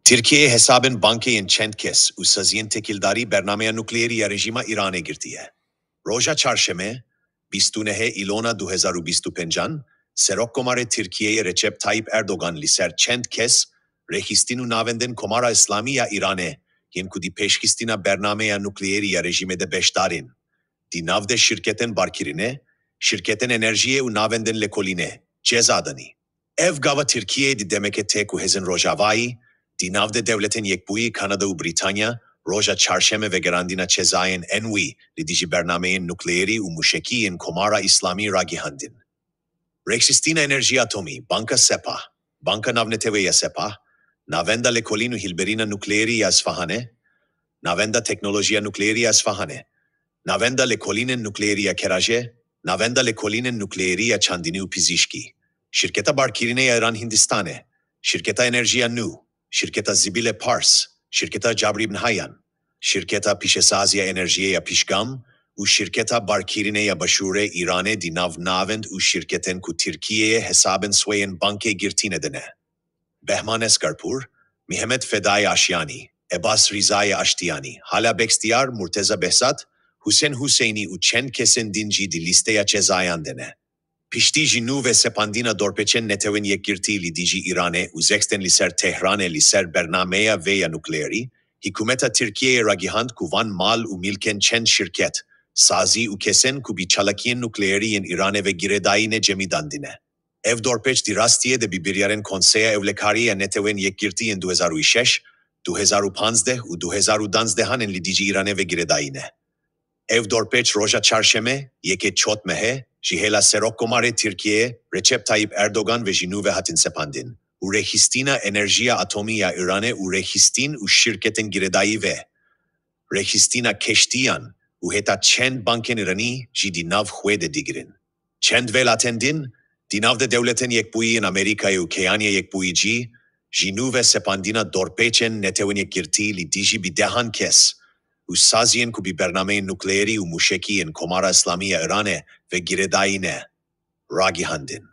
Türkiye hesabın bankayın çend kes usazien tekildari bernameye nukleeri ya rejima İran'e girdiye. Roja çarşeme, bistunehe ilona 2025 serok komare Türkiye'ye Recep Tayyip Erdoğan liser çend kes rehistinu navenden komara İslami ya İran'e yen kudi peşkistina bernameye nukleeri ya rejimede beşdarin. Di navde şirketin barkirine, şirketin enerjiye u navenden lekoline, cezadani. Ev gava Türkiye di demeke teku hezin rojavai, di navde devletin yekbuyi Kanada u Britanya, roja çarşeme ve gerandina cezayen enwi, lidiji bernameyin nukleeri u muşekiyin komara İslami ragihandin. Rexistina enerji atomi, banka sepa, banka navneteveya sepa, navenda lekolinu hilberina nukleeri ya Esfahane, navenda teknolojiya nukleeri ya Esfahane, navenda lekolinin nukleeri ya Keraje, navenda lekolinin nukleeri ya Çandini u Pizişki. Şirketa barkirine ya İran Hindistane, şirketa enerjiya Nu, şirketa Zibile Pars, şirketa Cabri ibn Hayyan, şirketa Pişesaziya enerjiye ya Pişgam, u şirketa barkirine ya Başure İran'e di navend u şirketen ku Türkiye'ye hesabın swayen banke girtine dene. Behman Eskarpur, Mehmet Fedai Aşyani, Ebas Rizai Aştiyani, Hala Bekstiyar, Murteza Behzat, Hüseyin Hüseyni u çend kesin dinci di listeye cezayan dene. Pişti jinu ve sepandina dorpeçen neteven yekirti lidiji İran'e u zeksten liser Tehran'e liser bernameya veya nukleeri, hükümeta Türkiye'ye ragihand kuvan mal u milken çend şirket, sazi u kesen ku bi çalakiyen nukleeriyen İran'e ve giredayine cemidandine. Ev dorpeç di rastiye de bibiryaren konseya evlekariye neteven yekirtiyen 2006, 2015 u 2012 lidiji İran'e ve giredayine. Ev dorpeç roja çarşeme, yeke çot mehe, jihela serok komare Türkiye, Recep Tayyip Erdoğan ve jinu ve hatin sepandin. U rehistina enerjiya atomiya İran'e u rehistin u şirketin giredayı ve rehistina keştiyan u heta çend banken İran'i jidi nav huede digirin. Çend vel atendin, dinavde devletin yekbuyin Amerika'yı u keyaniye yekbuyici, jinu ve sepandina dorpeçen neteven yekirti li diji bidehan kes, u sazien ku bi bernameyin nukleeri u muşekiyen komara İslamiye İran'e ve giredayine ragihandin.